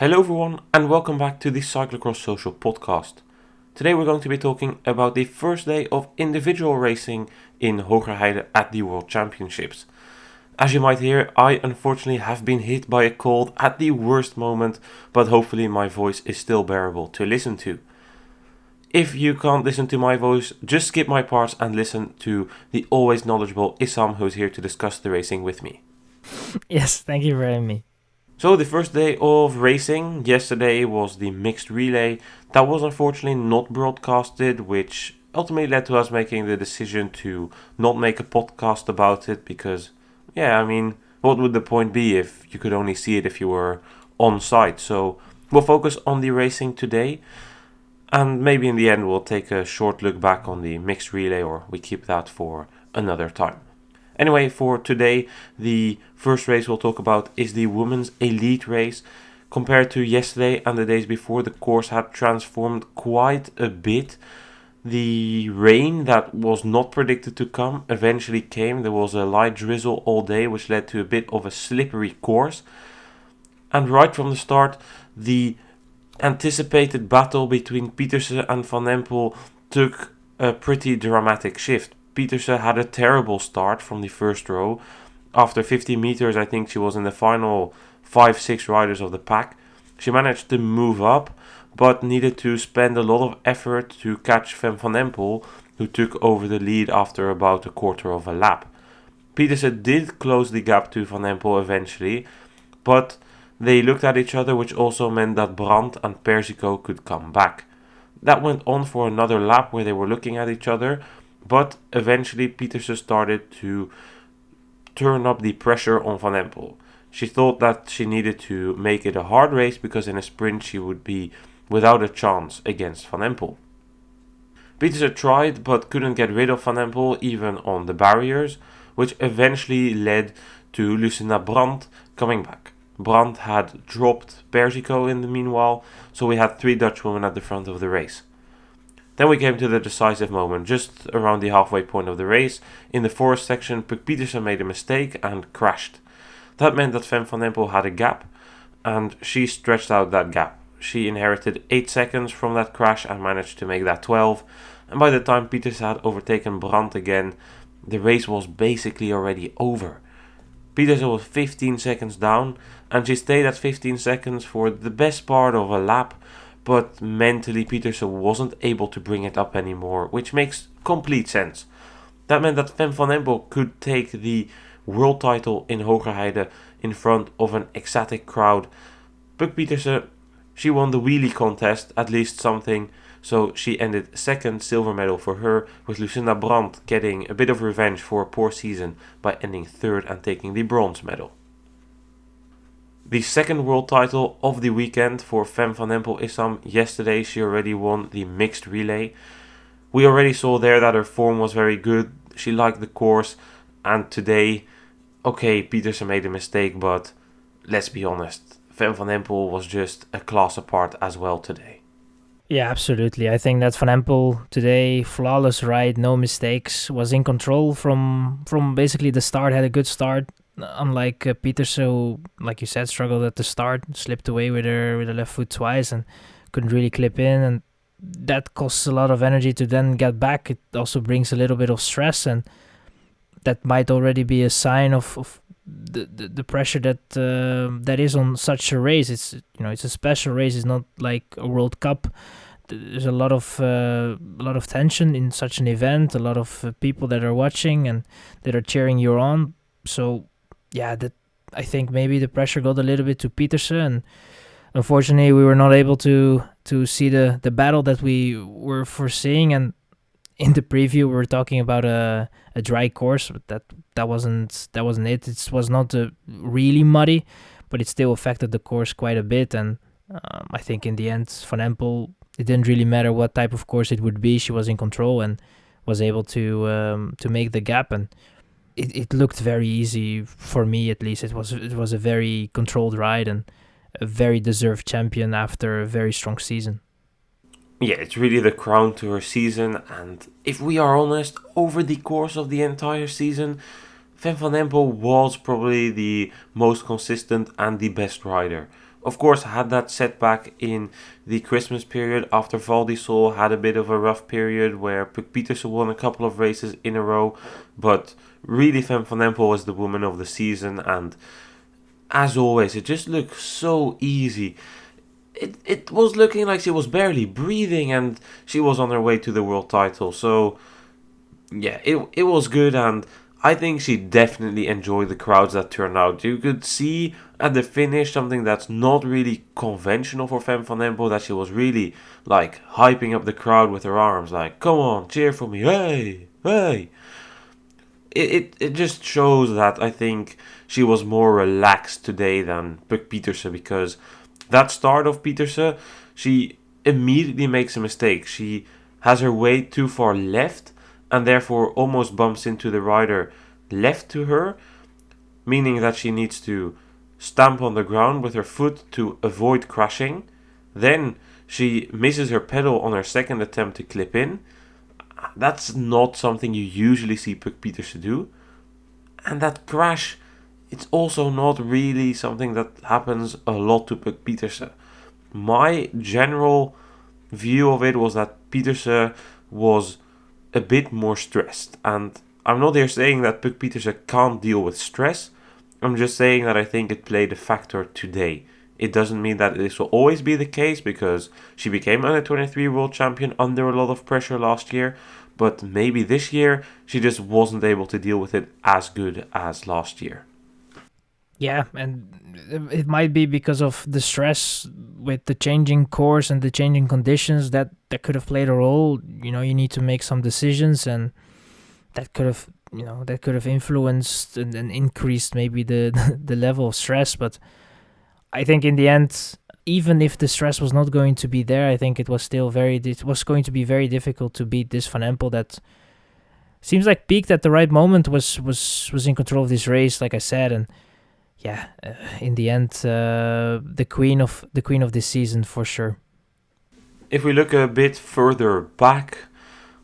Hello everyone and welcome back to the Cyclocross Social podcast. Today we're going to be talking about the first day of individual racing in Hoogerheide at the World Championships. As you might hear, I unfortunately have been hit by a cold at the worst moment, but hopefully my voice is still bearable to listen to. If you can't listen to my voice, just skip my parts and listen to the always knowledgeable Issam, who's here to discuss the racing with me. Yes, thank you for having me. So the first day of racing yesterday was the mixed relay. That was unfortunately not broadcasted, which ultimately led to us making the decision to not make a podcast about it because, what would the point be if you could only see it if you were on site? So we'll focus on the racing today, and maybe in the end we'll take a short look back on the mixed relay, or we keep that for another time. Anyway, for today, the first race we'll talk about is the Women's Elite race. Compared to yesterday and the days before, the course had transformed quite a bit. The rain that was not predicted to come eventually came. There was a light drizzle all day, which led to a bit of a slippery course. And right from the start, the anticipated battle between Pieterse and Van Empel took a pretty dramatic shift. Pieterse had a terrible start from the first row. After 50 meters, I think she was in the final 5-6 riders of the pack. She managed to move up, but needed to spend a lot of effort to catch Van Empel, who took over the lead after about a quarter of a lap. Pieterse did close the gap to Van Empel eventually, but they looked at each other, which also meant that Brandt and Persico could come back. That went on for another lap where they were looking at each other, but eventually Pieterse started to turn up the pressure on Van Empel. She thought that she needed to make it a hard race because in a sprint she would be without a chance against Van Empel. Pieterse tried but couldn't get rid of Van Empel even on the barriers, which eventually led to Lucinda Brandt coming back. Brandt had dropped Persico in the meanwhile, so we had 3 Dutch women at the front of the race. Then we came to the decisive moment, just around the halfway point of the race. In the forest section, Pieterse made a mistake and crashed. That meant that Van Empel had a gap, and she stretched out that gap. She inherited 8 seconds from that crash and managed to make that 12. And by the time Pieterse had overtaken Brandt again, the race was basically already over. Pieterse was 15 seconds down, and she stayed at 15 seconds for the best part of a lap, but mentally Pieterse wasn't able to bring it up anymore, which makes complete sense. That meant that Van Empel could take the world title in Hoogerheide in front of an ecstatic crowd. But Pieterse, she won the wheelie contest, at least something, so she ended second, silver medal for her, with Lucinda Brandt getting a bit of revenge for a poor season by ending third and taking the bronze medal. The second world title of the weekend for Van Empel Issam. Yesterday she already won the mixed relay. We already saw there that her form was very good. She liked the course, and today, Pieterse made a mistake, but let's be honest, Van Empel was just a class apart as well today. Yeah, absolutely. I think that Van Empel today, flawless ride, no mistakes, was in control from basically the start, had a good start. Unlike Pieterse, who, like you said, struggled at the start, slipped away with her left foot twice and couldn't really clip in, and that costs a lot of energy to then get back. It also brings a little bit of stress, and that might already be a sign of the pressure that is on such a race. It's it's a special race. It's not like a World Cup. There's a lot of tension in such an event. A lot of people that are watching and that are cheering you on. So yeah, I think maybe the pressure got a little bit to Pieterse, and unfortunately we were not able to see the battle that we were foreseeing. And in the preview we were talking about a dry course, but that wasn't it. It was not really muddy, but it still affected the course quite a bit. And I think in the end, Van Empel, it didn't really matter what type of course it would be. She was in control and was able to make the gap, and it looked very easy for me, at least. It was a very controlled ride and a very deserved champion after a very strong season. Yeah, it's really the crown to her season, and if we are honest, over the course of the entire season, Van Empel was probably the most consistent and the best rider. of course, had that setback in the Christmas period after Val di Sol had a bit of a rough period where Puk Pieterse won a couple of races in a row. But really, Fem van Empel was the woman of the season, and as always, it just looked so easy. It was looking like she was barely breathing, and she was on her way to the world title. So yeah, it was good, and I think she definitely enjoyed the crowds that turned out. You could see at the finish something that's not really conventional for Fem van Empel, that she was really like hyping up the crowd with her arms, like, come on, cheer for me, hey, hey. It just shows that I think she was more relaxed today than Puk Pieterse, because that start of Pieterse, she immediately makes a mistake. She has her weight too far left, and therefore almost bumps into the rider left to her, meaning that she needs to stamp on the ground with her foot to avoid crashing. Then she misses her pedal on her second attempt to clip in. That's not something you usually see Puk Pieterse do. And that crash, it's also not really something that happens a lot to Puk Pieterse. My general view of it was that Pieterse was a bit more stressed. And I'm not here saying that Puk Pieterse can't deal with stress. I'm just saying that I think it played a factor today. It doesn't mean that this will always be the case, because she became under 23 world champion under a lot of pressure last year. But maybe this year she just wasn't able to deal with it as good as last year. Yeah, and it might be because of the stress with the changing course and the changing conditions that could have played a role. You know, you need to make some decisions, and that could have influenced and increased maybe the level of stress. But I think in the end, even if the stress was not going to be there, I think it was going to be very difficult to beat this Van Empel that seems like peaked at the right moment, was in control of this race, like I said. And yeah, in the end, the queen of this season for sure. If we look a bit further back,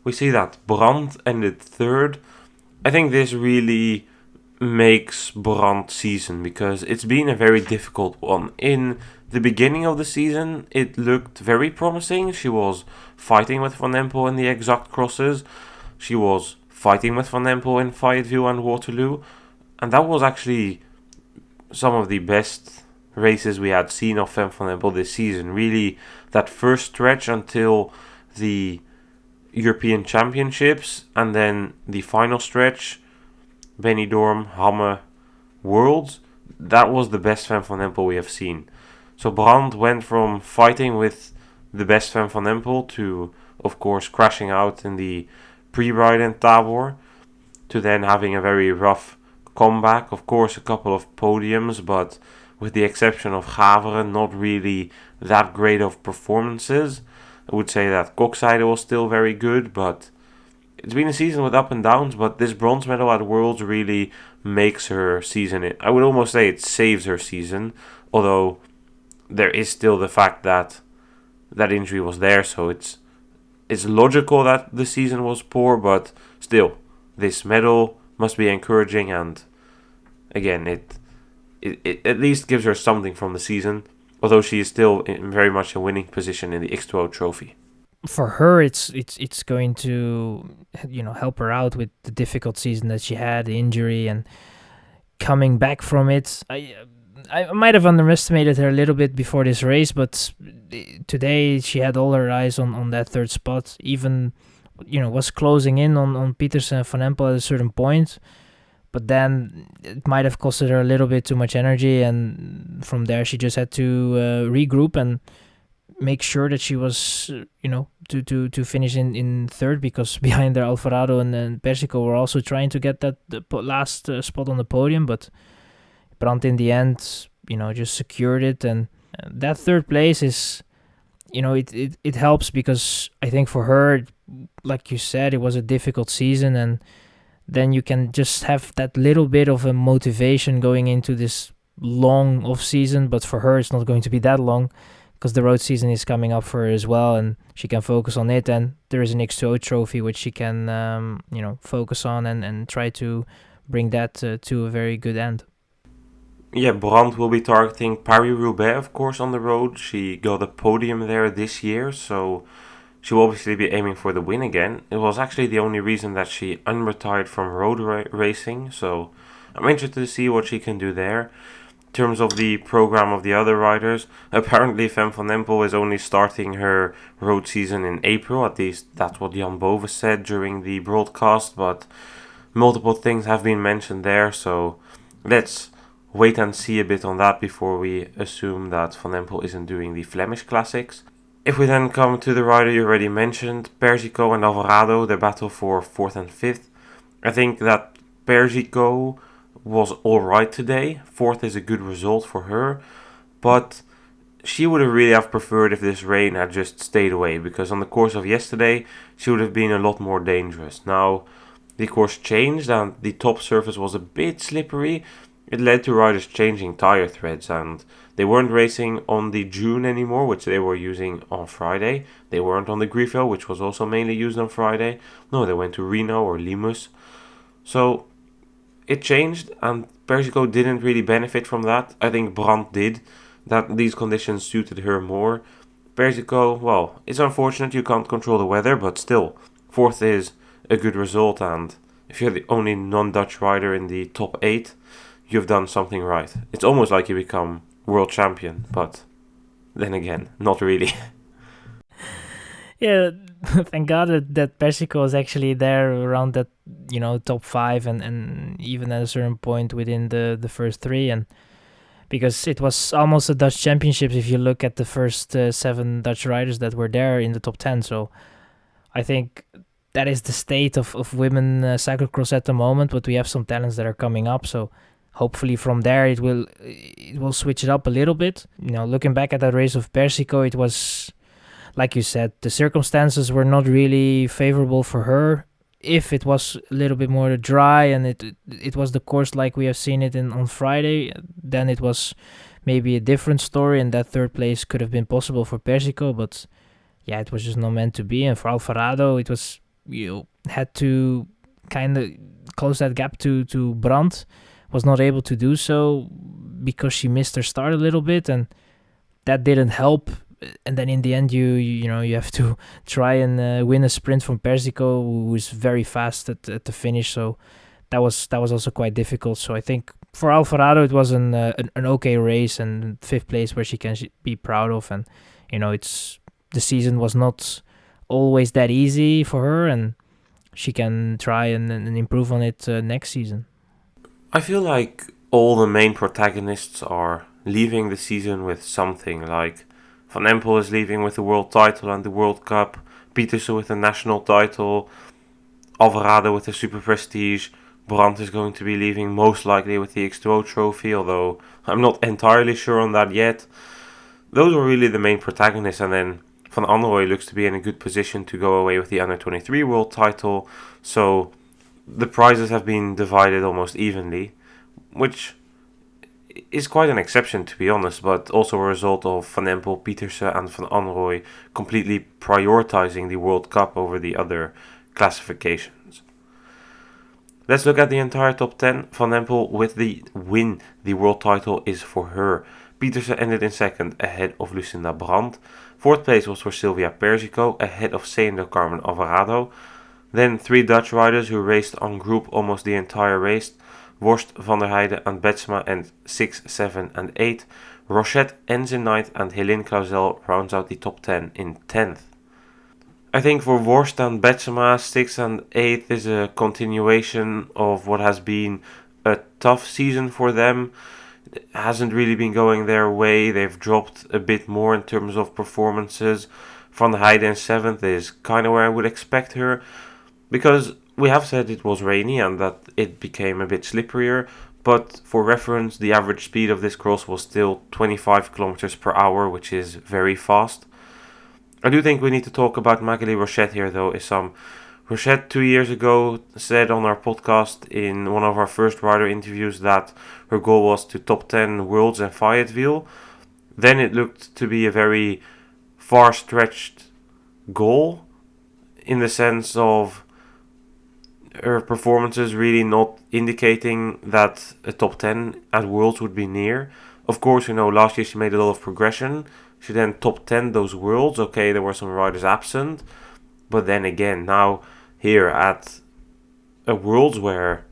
we see that Brandt ended third. I think this really makes Brandt's season, because it's been a very difficult one. In the beginning of the season, it looked very promising. She was fighting with Van Empel in the exact crosses. She was fighting with Van Empel in Fayetteville and Waterloo. And that was actually some of the best races we had seen of Fem van Empel this season. Really, that first stretch until the European Championships, and then the final stretch, Benidorm, Hamme, Worlds, that was the best Fem van Empel we have seen. So Brandt went from fighting with the best Fem van Empel to, of course, crashing out in the pre-ride in Tabor, to then having a very rough comeback. Of course, a couple of podiums, but with the exception of Gaveren, not really that great of performances. I would say that Hoogerheide was still very good, but it's been a season with up and downs. But this bronze medal at Worlds really makes her season. I would almost say it saves her season, although there is still the fact that that injury was there, so it's logical that the season was poor, but still, this medal must be encouraging, and again, it at least gives her something from the season, although she is still in very much a winning position in the X2O trophy. For her, it's going to help her out with the difficult season that she had, the injury, and coming back from it. I might have underestimated her a little bit before this race, but today she had all her eyes on that third spot. Even was closing in on Pieterse and Van Empel at a certain point, but then it might have costed her a little bit too much energy, and from there she just had to regroup and make sure that she was to finish in third, because behind her Alvarado and Persico were also trying to get the last spot on the podium, but Brandt in the end just secured it. And that third place is it helps, because I think for her, like you said, it was a difficult season, and then you can just have that little bit of a motivation going into this long off season. But for her, it's not going to be that long, because the road season is coming up for her as well, and she can focus on it. And there is an X2O trophy which she can focus on and try to bring that to a very good end. Yeah, Brandt will be targeting Paris-Roubaix, of course, on the road. She got a podium there this year, so she will obviously be aiming for the win again. It was actually the only reason that she unretired from road racing, so I'm interested to see what she can do there. In terms of the program of the other riders, apparently Fem van Empel is only starting her road season in April, at least that's what Jan Bove said during the broadcast, but multiple things have been mentioned there, so let's wait and see a bit on that before we assume that Van Empel isn't doing the Flemish Classics. If we then come to the rider you already mentioned, Persico and Alvarado, their battle for 4th and 5th. I think that Persico was alright today. 4th is a good result for her, but she would have really have preferred if this rain had just stayed away, because on the course of yesterday she would have been a lot more dangerous. Now, the course changed and the top surface was a bit slippery. It led to riders changing tire threads, and they weren't racing on the June anymore, which they were using on Friday. They weren't on the Grifo, which was also mainly used on Friday. No, they went to Reno or Limus. So it changed, and Persico didn't really benefit from that. I think Brandt did. That these conditions suited her more. Persico, well, it's unfortunate you can't control the weather, but still, 4th is a good result, and if you're the only non-Dutch rider in the top 8, you've done something right. It's almost like you become world champion, but then again, not really. Yeah, thank God that Persico was actually there around that, top 5 and even at a certain point within the first 3, and because it was almost a Dutch championships if you look at the first 7 Dutch riders that were there in the top 10. So I think that is the state of women cyclocross at the moment, but we have some talents that are coming up, so hopefully from there it will switch it up a little bit. Looking back at that race of Persico, it was, like you said, the circumstances were not really favorable for her. If it was a little bit more dry and it was the course like we have seen it on Friday, then it was maybe a different story, and that 3rd place could have been possible for Persico, but yeah, it was just not meant to be. And for Alvarado, it was, had to kind of close that gap to Brandt, was not able to do so because she missed her start a little bit, and that didn't help. And then in the end, you have to try and win a sprint from Persico, who is very fast at the finish. So that was also quite difficult. So I think for Alvarado, it was an okay race and 5th place where she can be proud of. And the season was not always that easy for her, and she can try and improve on it next season. I feel like all the main protagonists are leaving the season with something. Like Van Empel is leaving with the world title and the World Cup, Pietersen with the national title, Alvarado with the Super Prestige, Brandt is going to be leaving most likely with the X2O trophy, although I'm not entirely sure on that yet. Those were really the main protagonists, and then Van Anrooy looks to be in a good position to go away with the Under 23 world title, so the prizes have been divided almost evenly, which is quite an exception, to be honest, but also a result of Van Empel, Pietersen and Van Anrooy completely prioritizing the World Cup over the other classifications. Let's look at the entire top 10. Van Empel with the win. The world title is for her. Pietersen ended in 2nd ahead of Lucinda Brandt. 4th place was for Silvia Persico ahead of Seyndo Carmen Alvarado. Then 3 Dutch riders who raced on group almost the entire race. Worst, Van der Heijden and Betsma end 6, 7 and 8. Rochette ends in 9th and Helene Clauzel rounds out the top 10 in 10th. I think for Worst and Betsma, 6th and 8th is a continuation of what has been a tough season for them. It hasn't really been going their way. They've dropped a bit more in terms of performances. Van der Heijden in 7th is kind of where I would expect her, because we have said it was rainy and that it became a bit slipperier, but for reference, the average speed of this cross was still 25 kilometers per hour, which is very fast. I do think we need to talk about Magali Rochette here, though, Issam. Rochette 2 years ago said on our podcast in one of our first rider interviews that her goal was to top 10 worlds in Fayetteville. Then it looked to be a very far-stretched goal, in the sense of her performances really not indicating that a top 10 at Worlds would be near. Of course, last year she made a lot of progression. She then top 10 those Worlds. Okay, there were some riders absent. But then again, now here at a Worlds where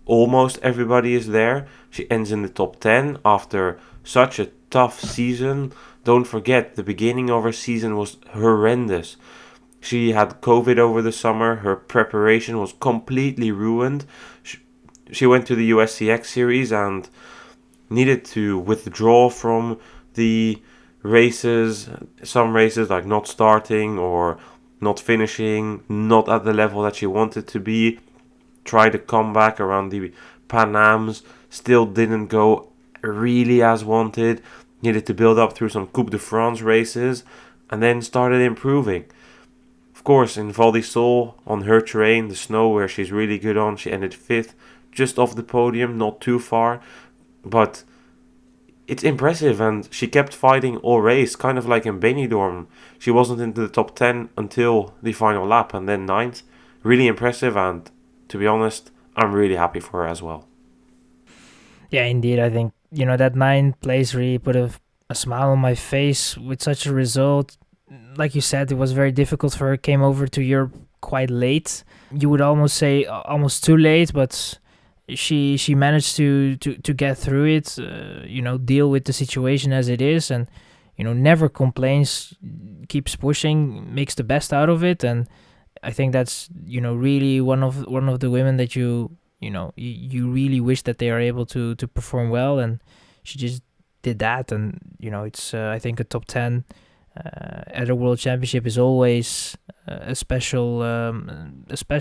almost everybody is there, she ends in the top 10 after such a tough season. Don't forget, the beginning of her season was horrendous. She had COVID over the summer. Her preparation was completely ruined. She went to the USCX series and needed to withdraw from the races. Some races like not starting or not finishing, not at the level that she wanted to be. Tried to come back around the Pan Ams. Still didn't go really as wanted. Needed to build up through some Coupe de France races and then started improving. Of course, in Val di Sole, on her terrain, the snow where she's really good on, she ended 5th, just off the podium, not too far. But it's impressive, and she kept fighting all race, kind of like in Benidorm. She wasn't into the top 10 until the final lap, and then 9th. Really impressive, and to be honest, I'm really happy for her as well. Yeah, indeed. I think, that 9th place really put a smile on my face with such a result. Like you said, it was very difficult for her. Came over to Europe quite late. You would almost say almost too late, but she managed to get through it. Deal with the situation as it is, and never complains. Keeps pushing, makes the best out of it, and I think that's really one of the women that you really wish that they are able to perform well, and she just did that, and it's I think a top 10. At a World Championship is always a special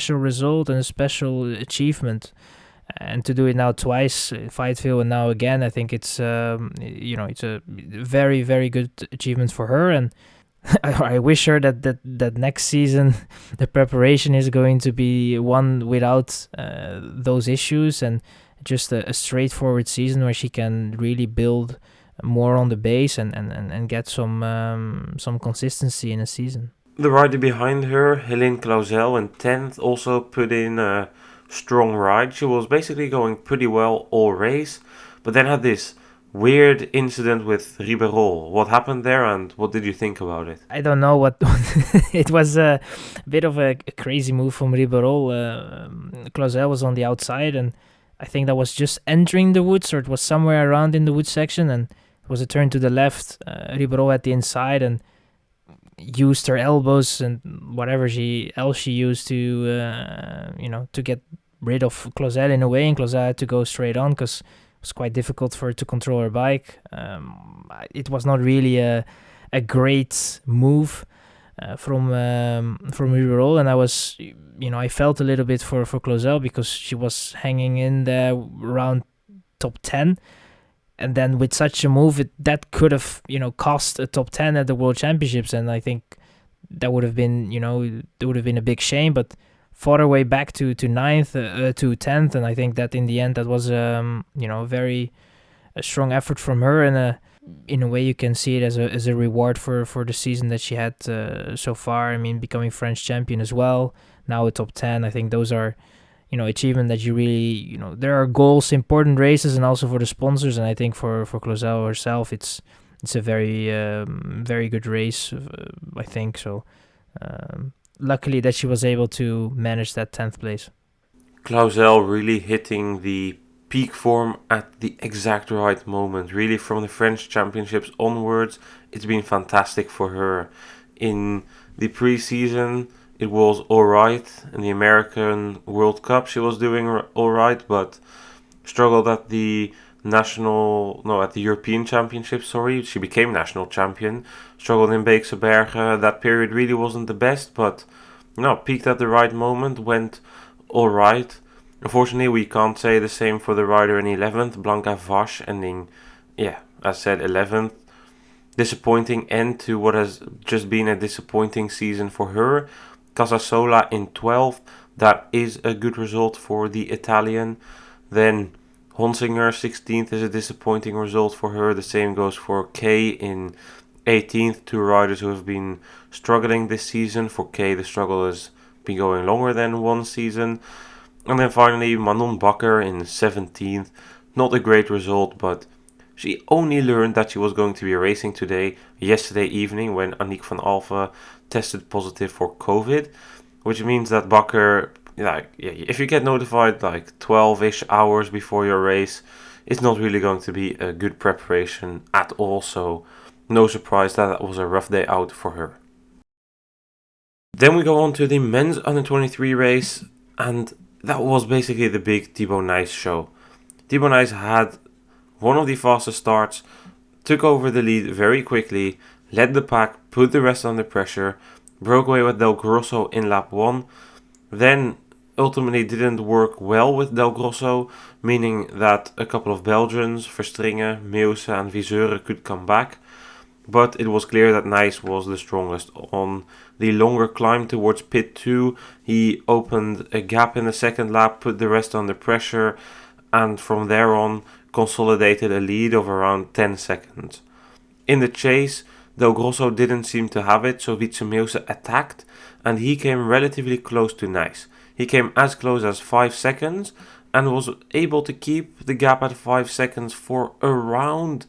result and a special achievement, and to do it now twice, Fayetteville and now again, I think it's it's a very, very good achievement for her, and I wish her that next season the preparation is going to be one without those issues, and just a straightforward season where she can really build more on the base and get some consistency in a season. The rider behind her, Helene Clauzel, in 10th, also put in a strong ride. She was basically going pretty well all race, but then had this weird incident with Ribeirol. What happened there, and what did you think about it? I don't know what it was. A bit of a crazy move from Ribeirol. Clauzel was on the outside, and I think that was just entering the woods, or it was somewhere around in the woods section, and was a turn to the left. Ribeirol at the inside and used her elbows and whatever else she used to to get rid of Clauzel in a way, and Clauzel had to go straight on because it was quite difficult for her to control her bike. It was not really a great move from Ribeirol, and I was I felt a little bit for Clauzel because she was hanging in there around top 10. And then with such a move, that could have, cost a top 10 at the World Championships. And I think that would have been, it would have been a big shame. But fought her way back to 9th, to 10th. And I think that in the end, that was, a very strong effort from her. And in a way, you can see it as a reward for the season that she had so far. I mean, becoming French champion as well. Now a top 10. I think those are achievement that you really, there are goals, important races, and also for the sponsors. And I think for Clauzel herself, it's a very, very good race, I think. So luckily that she was able to manage that 10th place. Clauzel really hitting the peak form at the exact right moment. Really from the French Championships onwards, it's been fantastic for her. In the pre-season, it was alright. In the American World Cup, she was doing alright, but struggled at the European Championships, She became national champion. Struggled in Beekse Bergen. That period really wasn't the best, but peaked at the right moment, went alright. Unfortunately, we can't say the same for the rider in 11th, Blanca Vash, ending, as said, 11th. Disappointing end to what has just been a disappointing season for her. Casasola in 12th, that is a good result for the Italian. Then Honsinger 16th is a disappointing result for her. The same goes for Kay in 18th, two riders who have been struggling this season. For Kay, the struggle has been going longer than one season. And then finally Manon Bakker in 17th. Not a great result, but she only learned that she was going to be racing yesterday evening, when Aniek van Alphen tested positive for COVID, which means that Bakker, if you get notified 12-ish hours before your race, it's not really going to be a good preparation at all. So no surprise that was a rough day out for her. Then we go on to the men's under 23 race, and that was basically the big Thibaut Nys show. Thibaut Nys had one of the fastest starts, took over the lead very quickly, led the pack, put the rest under pressure, broke away with Del Grosso in lap 1, then ultimately didn't work well with Del Grosso, meaning that a couple of Belgians, Verstringen, Meeuwse and Viseur could come back, but it was clear that Nys was the strongest. On the longer climb towards pit 2, he opened a gap in the second lap, put the rest under pressure, and from there on consolidated a lead of around 10 seconds. In the chase, Del Grosso didn't seem to have it, so Wietse Meeuwse attacked, and he came relatively close to Nys. He came as close as 5 seconds and was able to keep the gap at 5 seconds for around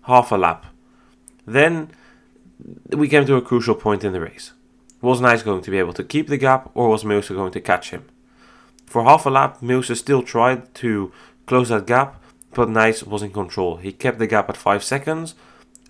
half a lap. Then we came to a crucial point in the race. Was Nys going to be able to keep the gap, or was Meeuwse going to catch him? For half a lap, Meeuwse still tried to close that gap, but Nys was in control. He kept the gap at 5 seconds,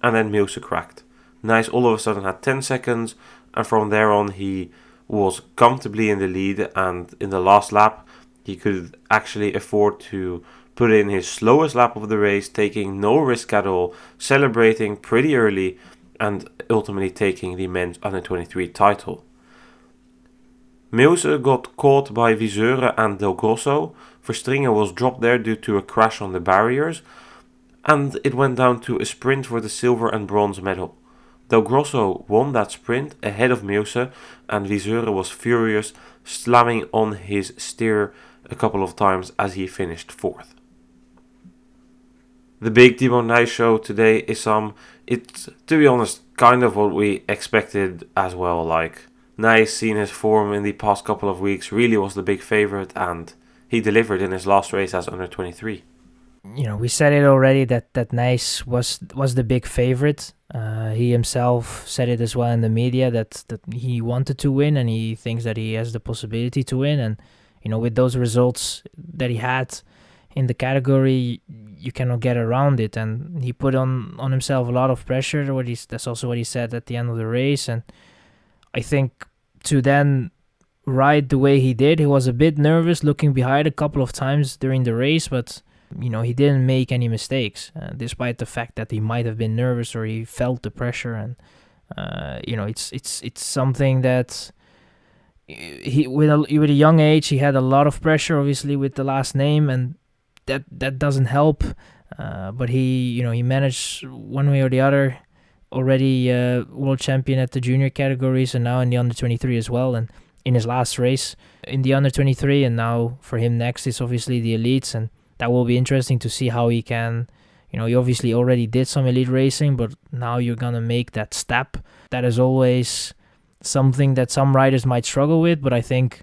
and then Meeuwse cracked. Nys all of a sudden had 10 seconds, and from there on he was comfortably in the lead, and in the last lap he could actually afford to put in his slowest lap of the race, taking no risk at all, celebrating pretty early, and ultimately taking the men's under 23 title. Meeuwse got caught by Viseur and Del Grosso. Verstringen was dropped there due to a crash on the barriers, and it went down to a sprint for the silver and bronze medal. Del Grosso won that sprint ahead of Meeuwse, and Viseur was furious, slamming on his steer a couple of times as he finished 4th. The big Thibaut Nys show today, Issam, it's, to be honest, kind of what we expected as well. Nys, seen his form in the past couple of weeks, really was the big favourite, and he delivered in his last race as under 23. We said it already that Nys was the big favorite. He himself said it as well in the media that he wanted to win, and he thinks that he has the possibility to win. And with those results that he had in the category, you cannot get around it. And he put on himself a lot of pressure. That's also what he said at the end of the race. And I think to then ride the way he did, he was a bit nervous, looking behind a couple of times during the race, but he didn't make any mistakes, despite the fact that he might have been nervous or he felt the pressure. And it's something that he with a young age he had a lot of pressure, obviously with the last name, and that doesn't help. But he managed one way or the other. Already world champion at the junior categories, and now in the under 23 as well. And in his last race in the under 23, and now for him next is obviously the elites, and that will be interesting to see how he can, he obviously already did some elite racing, but now you're going to make that step. That is always something that some riders might struggle with, but I think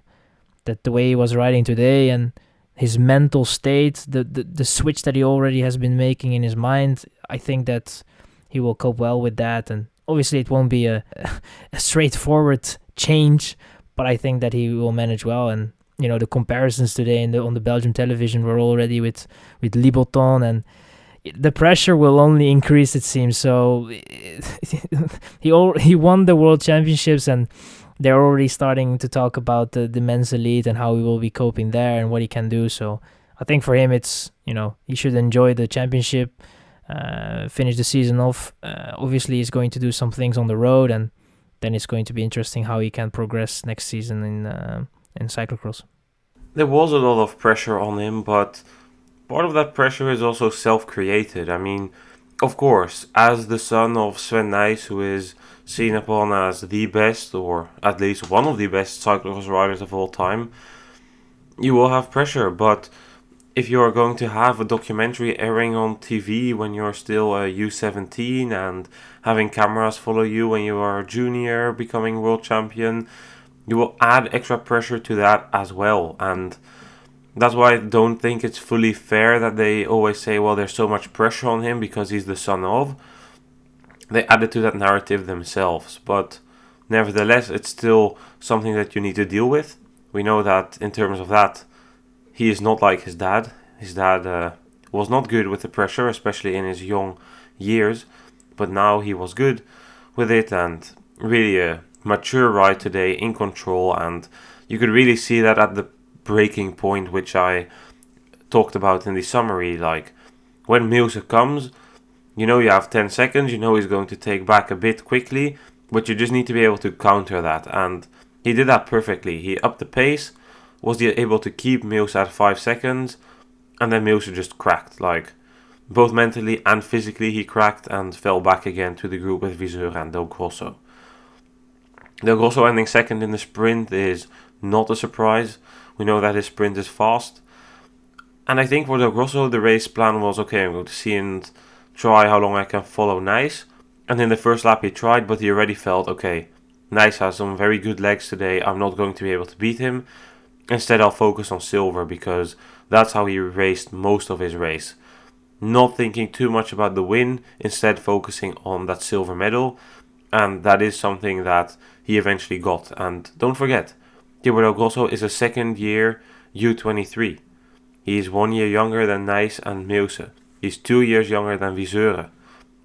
that the way he was riding today and his mental state, the switch that he already has been making in his mind, I think that he will cope well with that. And obviously it won't be a straightforward change, but I think that he will manage well. And the comparisons today on the Belgian television were already with Liboton, and the pressure will only increase, it seems. So he won the World Championships, and they're already starting to talk about the men's elite and how he will be coping there and what he can do. So I think for him, it's he should enjoy the championship, finish the season off. Obviously, he's going to do some things on the road, and then it's going to be interesting how he can progress next season in cyclocross. There was a lot of pressure on him, but part of that pressure is also self-created. I mean, of course, as the son of Sven Nys, who is seen upon as the best, or at least one of the best cyclocross riders of all time, you will have pressure. But if you are going to have a documentary airing on TV when you're still a U17 and having cameras follow you when you are a junior becoming world champion, you will add extra pressure to that as well. And That's why I don't think it's fully fair that they always say, well, there's so much pressure on him because he's the son of. They added to that narrative themselves, but nevertheless, it's still something that you need to deal with. We know that in terms of that, he is not like his dad. His dad was not good with the pressure, especially in his young years, but now he was good with it and really a mature ride today, in control, and you could really see that at the breaking point, which I talked about in the summary. Like, when Mills comes, you know you have 10 seconds, you know he's going to take back a bit quickly, but you just need to be able to counter that, and he did that perfectly. He upped the pace, was able to keep Mills at 5 seconds, and then Mills just cracked. Like, both mentally and physically he cracked and fell back again to the group with Viseur and Del Grosso. Del Grosso ending second in the sprint is not a surprise. We know that his sprint is fast. And I think for Del Grosso, the race plan was, okay, I'm going to see and try how long I can follow Nice. And in the first lap he tried, but he already felt, okay, Nice has some very good legs today, I'm not going to be able to beat him. Instead, I'll focus on silver, because that's how he raced most of his race. Not thinking too much about the win, instead focusing on that silver medal. And that is something that he eventually got. And don't forget, Thibaut Del Grosso is a second year U23. He is 1 year younger than Nice and Meuse. He's 2 years younger than Viseur.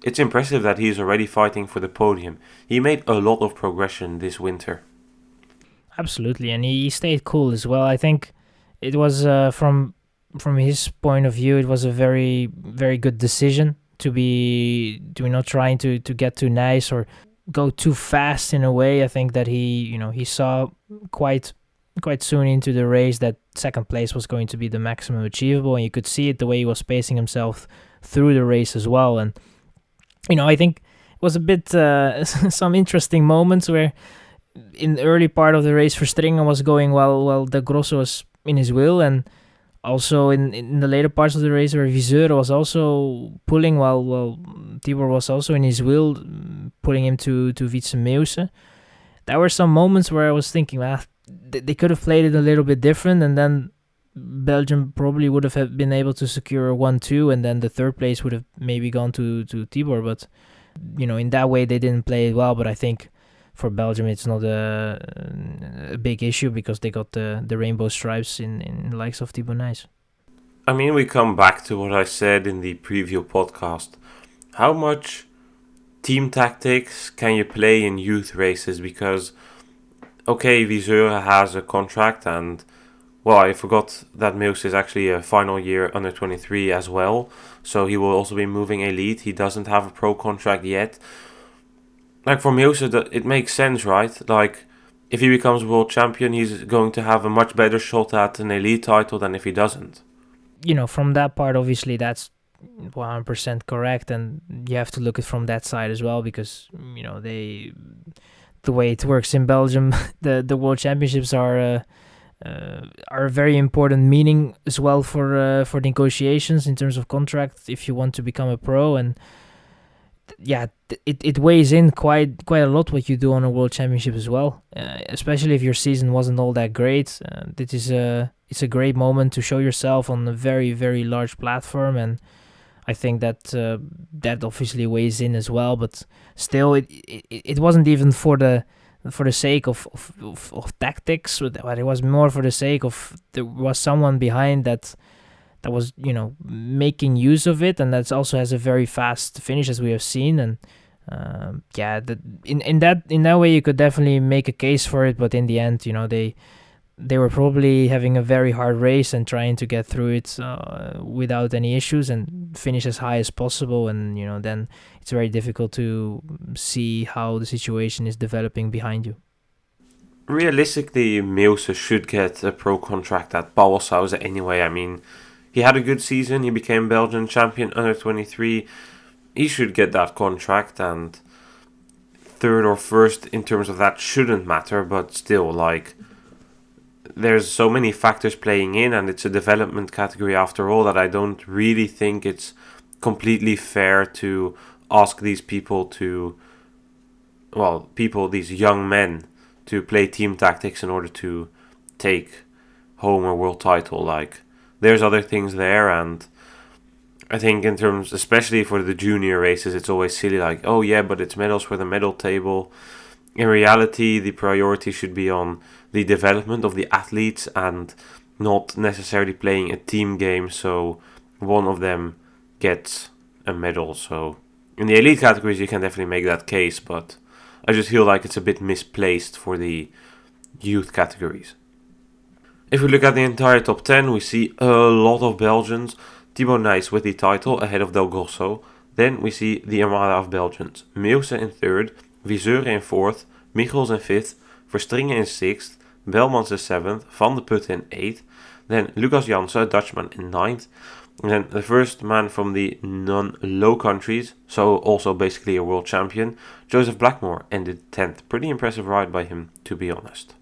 It's impressive that he is already fighting for the podium. He made a lot of progression this winter. Absolutely, and he stayed cool as well. I think it was from his point of view, it was a very, very good decision to be not trying to get too nice or go too fast in a way. I think that he saw quite soon into the race that second place was going to be the maximum achievable, and you could see it the way he was pacing himself through the race as well. And I think it was a bit some interesting moments where in the early part of the race, Verstringen was going well Del Grosso was in his wheel, and also in the later parts of the race where Viseur was also pulling while Tibor was also in his wheel, pulling him to Wietse Meuse. There were some moments where I was thinking, they could have played it a little bit different, and then Belgium probably would have been able to secure 1-2, and then the third place would have maybe gone to Tibor. But in that way they didn't play it well. But I think for Belgium it's not a big issue, because they got the rainbow stripes in the likes of Thibaut Nys. I mean, we come back to what I said in the preview podcast. How much team tactics can you play in youth races? Because, okay, Viseur has a contract, and, well, I forgot that Mills is actually a final year under 23 as well, so he will also be moving elite. He doesn't have a pro contract yet. Like, for Mills, it makes sense, right? Like, if he becomes world champion, he's going to have a much better shot at an elite title than if he doesn't. From that part, obviously, that's 100% correct, and you have to look at it from that side as well, because, the way it works in Belgium, the World Championships are a very important meaning as well for negotiations in terms of contract if you want to become a pro. And it weighs in quite a lot what you do on a World Championship as well, especially if your season wasn't all that great. It's a great moment to show yourself on a very, very large platform, and I think that that obviously weighs in as well. But still, it wasn't even for the sake of tactics, but it was more for the sake of there was someone behind that was making use of it, and that also has a very fast finish, as we have seen. And in that way you could definitely make a case for it. But in the end, they were probably having a very hard race and trying to get through it without any issues and finish as high as possible. And then it's very difficult to see how the situation is developing behind you. Realistically, Meuse should get a pro contract at Pauwelsauze anyway. I mean, he had a good season. He became Belgian champion under 23. He should get that contract, and third or first in terms of that shouldn't matter. But still, like, there's so many factors playing in, and it's a development category after all, that I don't really think it's completely fair to ask these people these young men to play team tactics in order to take home a world title. Like, there's other things there, and I think in terms, especially for the junior races, it's always silly, like, oh yeah, but it's medals for the medal table. In reality, the priority should be on the development of the athletes and not necessarily playing a team game so one of them gets a medal. So in the elite categories, you can definitely make that case, but I just feel like it's a bit misplaced for the youth categories. If we look at the entire top 10, we see a lot of Belgians. Thibaut Nys with the title ahead of Del Grosso. Then we see the Armada of Belgians. Meeuwse in third, Viseur in fourth, Michels in fifth, Verstringen in sixth, Belmans in seventh, Van de Putte in eighth. Then Lucas Janssen, a Dutchman, in ninth. And then the first man from the non-low countries, so also basically a world champion, Joseph Blackmore, ended 10th. Pretty impressive ride by him, to be honest.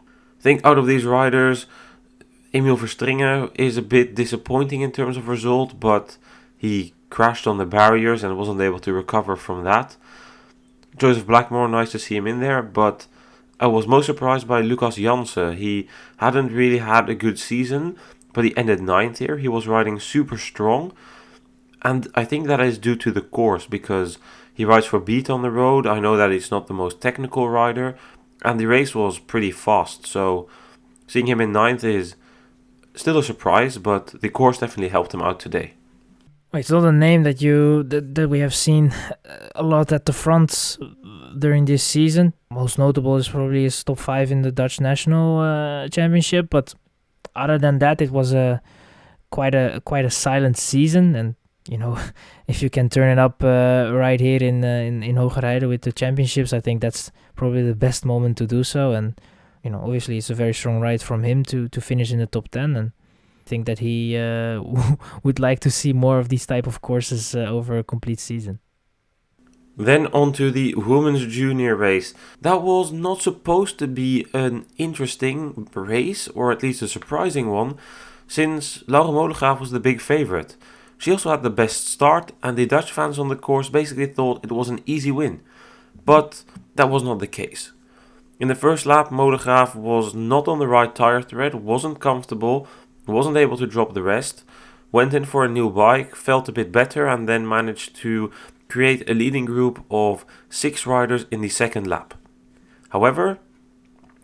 I think out of these riders, Emil Verstringen is a bit disappointing in terms of result, but he crashed on the barriers and wasn't able to recover from that. Joseph Blackmore, nice to see him in there, but I was most surprised by Lucas Janssen. He hadn't really had a good season, but he ended 9th here. He was riding super strong, and I think that is due to the course, because he rides for Beat on the road. I know that he's not the most technical rider, and the race was pretty fast, so seeing him in 9th is still a surprise, but the course definitely helped him out today. It's not a name that we have seen a lot at the front during this season. Most notable is probably his top 5 in the Dutch National Championship, but other than that, it was quite a silent season. And you know, if you can turn it up right here in Hoogerheide with the championships, I think that's probably the best moment to do so. And you know, obviously, it's a very strong ride from him to finish in the top 10, and I think that he would like to see more of these type of courses over a complete season. Then on to the women's junior race. That was not supposed to be an interesting race, or at least a surprising one, since Laura Molengraaf was the big favorite. She also had the best start, and the Dutch fans on the course basically thought it was an easy win. But that was not the case. In the first lap, Molengraaf was not on the right tire thread, wasn't comfortable, wasn't able to drop the rest, went in for a new bike, felt a bit better, and then managed to create a leading group of 6 riders in the second lap. However,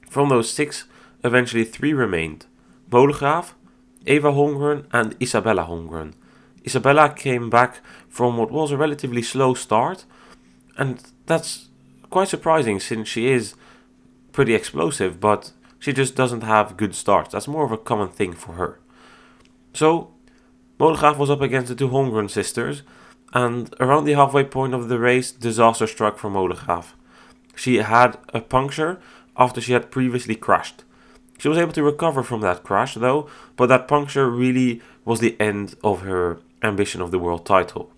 from those 6, eventually 3 remained. Molengraaf, Eva Holmgren and Isabella Holmgren. Isabella came back from what was a relatively slow start, and that's quite surprising since she is pretty explosive, but she just doesn't have good starts. That's more of a common thing for her. So, Molengraaf was up against the 2 Holmgren sisters, and around the halfway point of the race, disaster struck for Molengraaf. She had a puncture after she had previously crashed. She was able to recover from that crash though, but that puncture really was the end of her ambition of the world title.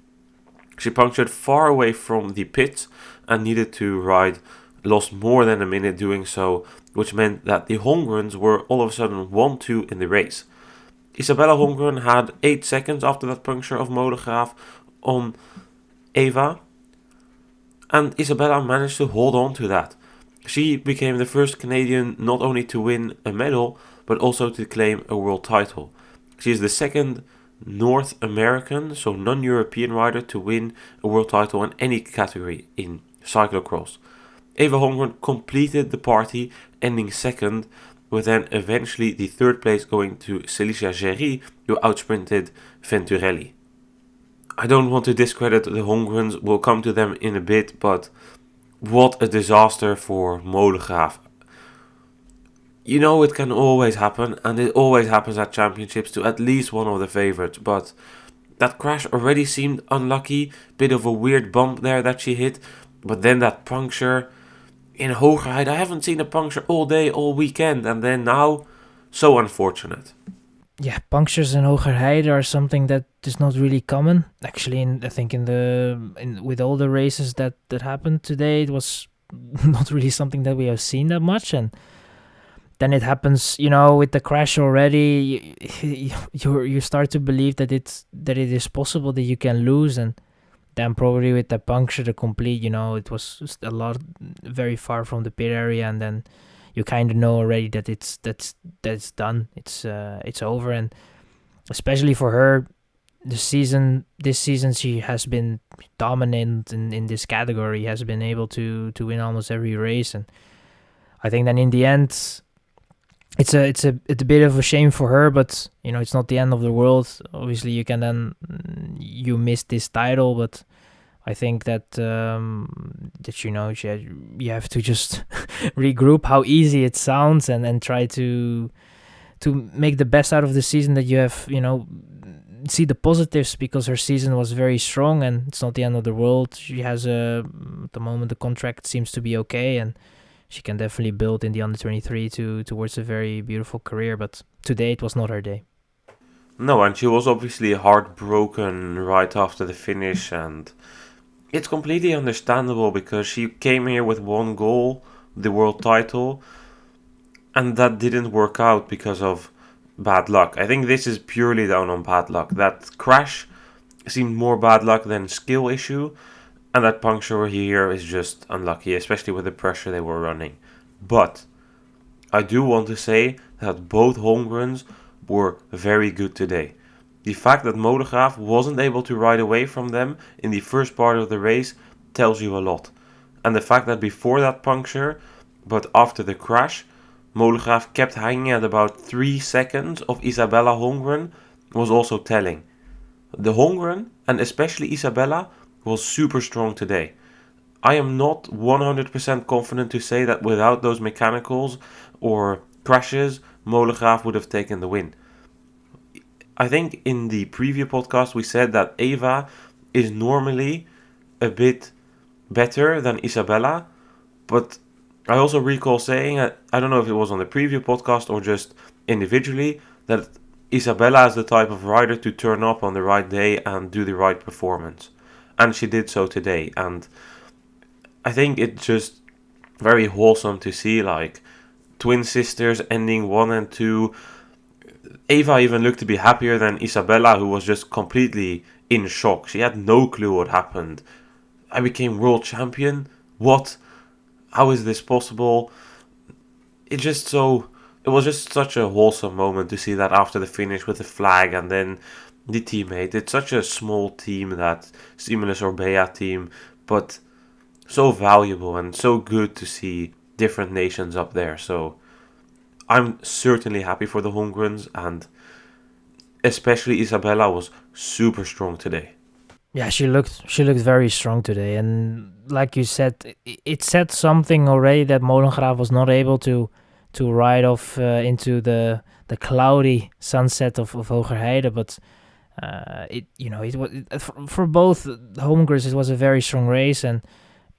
She punctured far away from the pits and needed to ride, lost more than a minute doing so, which meant that the Holmgrens were all of a sudden 1-2 in the race. Isabella Holmgren had 8 seconds after that puncture of Molengraaf on Eva, and Isabella managed to hold on to that. She became the first Canadian not only to win a medal, but also to claim a world title. She is the second North American, so non-European rider to win a world title in any category in cyclocross. Eva Holmgren completed the party, ending second, with then eventually the third place going to Celicia Géry, who outsprinted Venturelli. I don't want to discredit the Holmgrens, we'll come to them in a bit, but what a disaster for Molengraaf. You know it can always happen, and it always happens at championships to at least one of the favorites, but that crash already seemed unlucky, bit of a weird bump there that she hit, but then that puncture in Hoogerheide, I haven't seen a puncture all day, all weekend, and then now, so unfortunate. Yeah, punctures in Hoogerheide are something that is not really common. Actually, I think with all the races that happened today, it was not really something that we have seen that much. And then it happens, you know, with the crash already. You start to believe that it is possible that you can lose, and then probably with the puncture, the complete, you know, it was just a lot very far from the pit area, and then you kind of know already that it's done. It's over, and especially for her, this season she has been dominant in this category. Has been able to win almost every race, and I think then in the end, it's a bit of a shame for her, but it's not the end of the world. Obviously, you missed this title, but I think that you have to just regroup. How easy it sounds, and try to make the best out of the season that you have. See the positives, because her season was very strong, and it's not the end of the world. She has at the moment the contract seems to be okay, and she can definitely build in the under 23 towards a very beautiful career. But today it was not her day. No, and she was obviously heartbroken right after the finish, and it's completely understandable because she came here with one goal, the world title, and that didn't work out because of bad luck. I think this is purely down on bad luck. That crash seemed more bad luck than skill issue, and that puncture here is just unlucky, especially with the pressure they were running. But I do want to say that both Holmgrens were very good today. The fact that Molegraaf wasn't able to ride away from them in the first part of the race tells you a lot. And the fact that before that puncture, but after the crash, Molegraaf kept hanging at about 3 seconds of Isabella Holmgren was also telling. The Holmgren, and especially Isabella, was super strong today. I am not 100% confident to say that without those mechanicals or crashes, Molegraaf would have taken the win. I think in the preview podcast we said that Eva is normally a bit better than Isabella, but I also recall saying, I don't know if it was on the preview podcast or just individually, that Isabella is the type of rider to turn up on the right day and do the right performance. And she did so today, and I think it's just very wholesome to see, like, twin sisters ending 1 and 2. Eva even looked to be happier than Isabella, who was just completely in shock. She had no clue what happened. I became world champion? What? How is this possible? It was just such a wholesome moment to see that after the finish with the flag and then the teammate. It's such a small team, that Simulus Orbea team, but so valuable and so good to see different nations up there. So I'm certainly happy for the Holmgrens, and especially Isabella was super strong today. Yeah, she looked very strong today, and like you said, it said something already that Molengraaf was not able to ride off into the cloudy sunset of Hoogerheide, but it was for both Holmgrens. It was a very strong race and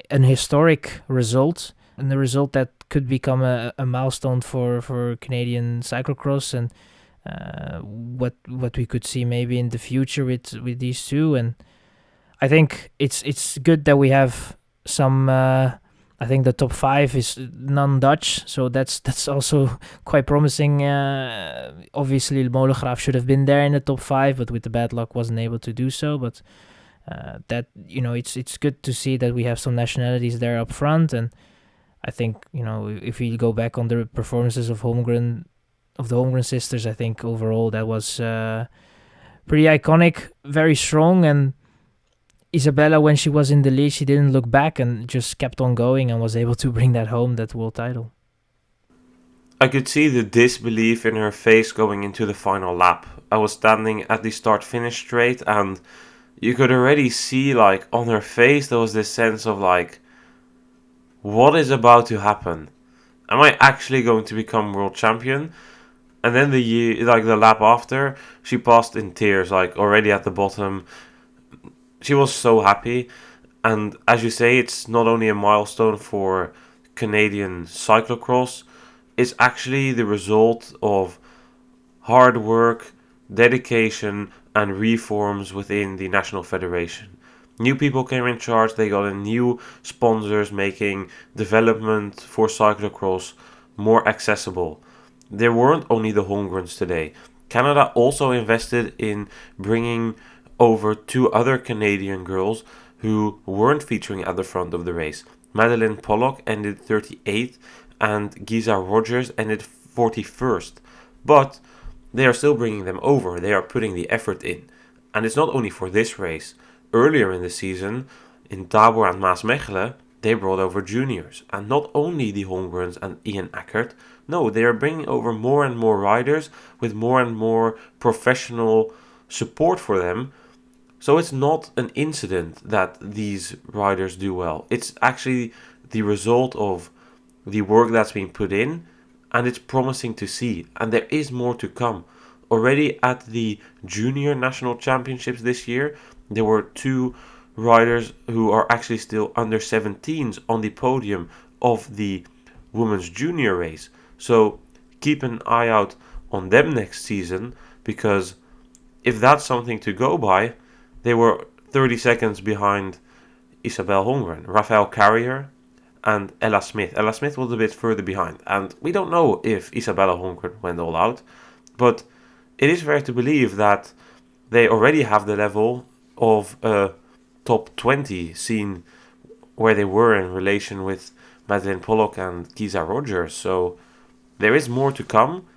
an historic result, and the result that could become a milestone for Canadian cyclocross, and what we could see maybe in the future with these two. And I think it's good that we have some. I think the top 5 is non-Dutch, so that's also quite promising. Obviously, Molengraaf should have been there in the top 5, but with the bad luck, wasn't able to do so. But it's good to see that we have some nationalities there up front, and I think if we go back on the performances of the Holmgren sisters, I think overall that was pretty iconic, very strong. And Isabella, when she was in the lead, she didn't look back and just kept on going and was able to bring that home, that world title. I could see the disbelief in her face going into the final lap. I was standing at the start-finish straight, and you could already see, like, on her face there was this sense of, like, what is about to happen? Am I actually going to become world champion? And then the lap after, she passed in tears, like, already at the bottom. She was so happy, and as you say, it's not only a milestone for Canadian cyclocross, it's actually the result of hard work, dedication, and reforms within the National Federation. New people came in charge, they got in new sponsors, making development for cyclocross more accessible. There weren't only the Holmgrens today. Canada also invested in bringing over 2 other Canadian girls who weren't featuring at the front of the race. Madeleine Pollock ended 38th, and Giza Rogers ended 41st. But they are still bringing them over. They are putting the effort in. And it's not only for this race. Earlier in the season, in Tabor and Maasmechelen, they brought over juniors. And not only the Holmgrens and Ian Eckert, no, they are bringing over more and more riders with more and more professional support for them. So it's not an incident that these riders do well. It's actually the result of the work that's been put in, and it's promising to see. And there is more to come. Already at the Junior National Championships this year, there were 2 riders who are actually still under 17s on the podium of the Women's Junior race. So keep an eye out on them next season, because if that's something to go by, they were 30 seconds behind Isabel Holmgren, Rafael Carrier, and Ella Smith. Ella Smith was a bit further behind, and we don't know if Isabella Holmgren went all out, but it is fair to believe that they already have the level of a top 20, seen where they were in relation with Madeleine Pollock and Giza Rogers. So there is more to come.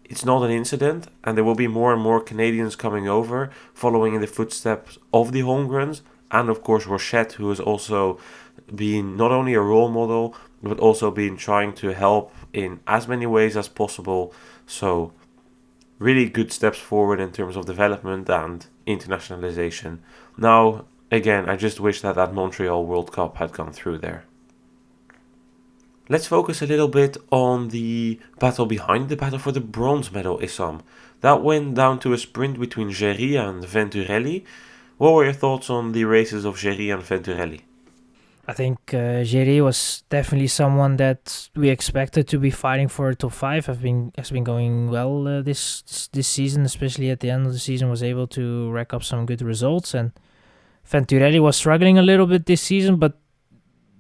It's not an incident, and there will be more and more Canadians coming over, following in the footsteps of the Holmgrens, and of course Rochette, who has also been not only a role model, but also been trying to help in as many ways as possible. So really good steps forward in terms of development and internationalization. Now, again, I just wish that Montreal World Cup had gone through there. Let's focus a little bit on the battle behind the battle for the bronze medal, Issam. That went down to a sprint between Géry and Venturelli. What were your thoughts on the races of Géry and Venturelli? I think Géry was definitely someone that we expected to be fighting for a top 5. Has been going well this season, especially at the end of the season, was able to rack up some good results. And Venturelli was struggling a little bit this season, but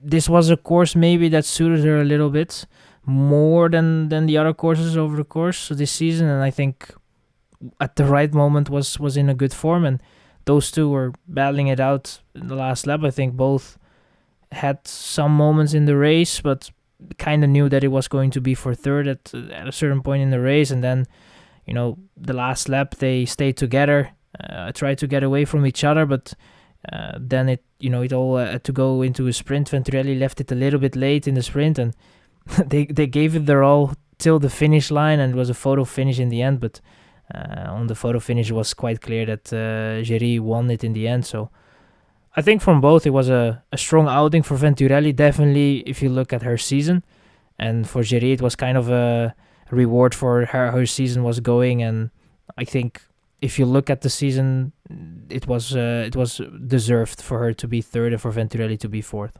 this was a course maybe that suited her a little bit more than the other courses over the course of this season. And I think at the right moment was in a good form. And those two were battling it out in the last lap. I think both had some moments in the race, but kind of knew that it was going to be for third at a certain point in the race. And then, the last lap they stayed together, tried to get away from each other, but then it all had to go into a sprint. Venturelli left it a little bit late in the sprint, and they gave it their all till the finish line, and it was a photo finish in the end. But on the photo finish, it was quite clear that Géry won it in the end. So I think from both, it was a strong outing for Venturelli, definitely, if you look at her season. And for Géry, it was kind of a reward for her season was going. And I think if you look at the season, it was deserved for her to be third and for Venturelli to be fourth.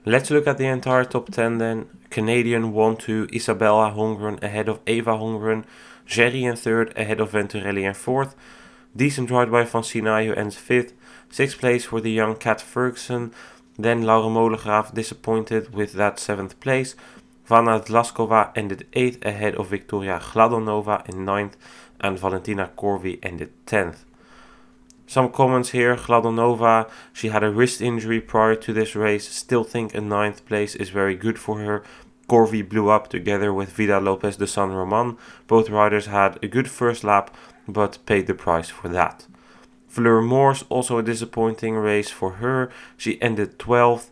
Let's look at the entire top 10 then. Canadian 1-2, Isabella Holmgren ahead of Eva Holmgren. Géry in third ahead of Venturelli in fourth. Decent ride by Van Sinai, who ends fifth. Sixth place for the young Kat Ferguson. Then Laura Molengraaf disappointed with that 7th place. Vanna Dlaskova ended 8th ahead of Victoria Gladonova in 9th. And Valentina Corvi ended 10th. Some comments here. Gladonova, she had a wrist injury prior to this race. Still think a 9th place is very good for her. Corvi blew up together with Vida Lopez de San Roman. Both riders had a good first lap, but paid the price for that. Fleur Morse, also a disappointing race for her. She ended 12th,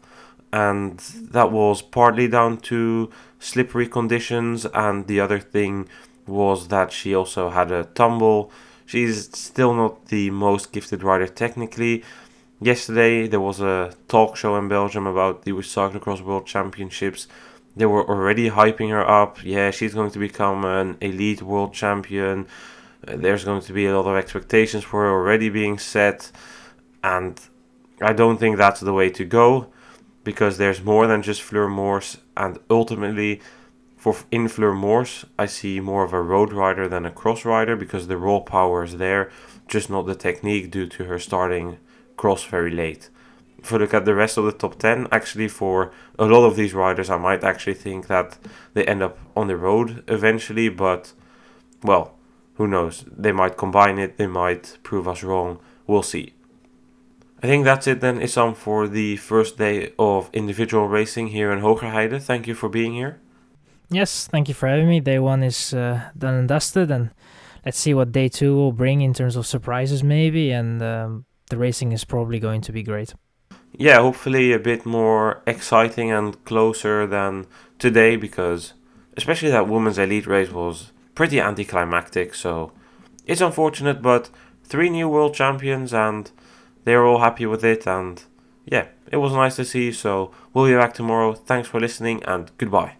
and that was partly down to slippery conditions, and the other thing was that she also had a tumble. She's still not the most gifted rider technically. Yesterday there was a talk show in Belgium about the Cyclocross World Championships. They were already hyping her up. Yeah, she's going to become an elite world champion. There's going to be a lot of expectations for her already being set. And I don't think that's the way to go, because there's more than just Fleur Morse. And ultimately, in Fleur Morse, I see more of a road rider than a cross rider, because the raw power is there, just not the technique due to her starting cross very late. If we look at the rest of the top 10, actually for a lot of these riders, I might actually think that they end up on the road eventually, but, well, who knows? They might combine it, they might prove us wrong, we'll see. I think that's it then, Issam, for the first day of individual racing here in Hoogerheide. Thank you for being here. Yes, thank you for having me. Day one is done and dusted, and let's see what day two will bring in terms of surprises, maybe. And the racing is probably going to be great. Yeah, hopefully a bit more exciting and closer than today, because especially that women's elite race was pretty anticlimactic. So it's unfortunate, but three new world champions, and they were all happy with it. And yeah, it was nice to see. So we'll be back tomorrow. Thanks for listening, and goodbye.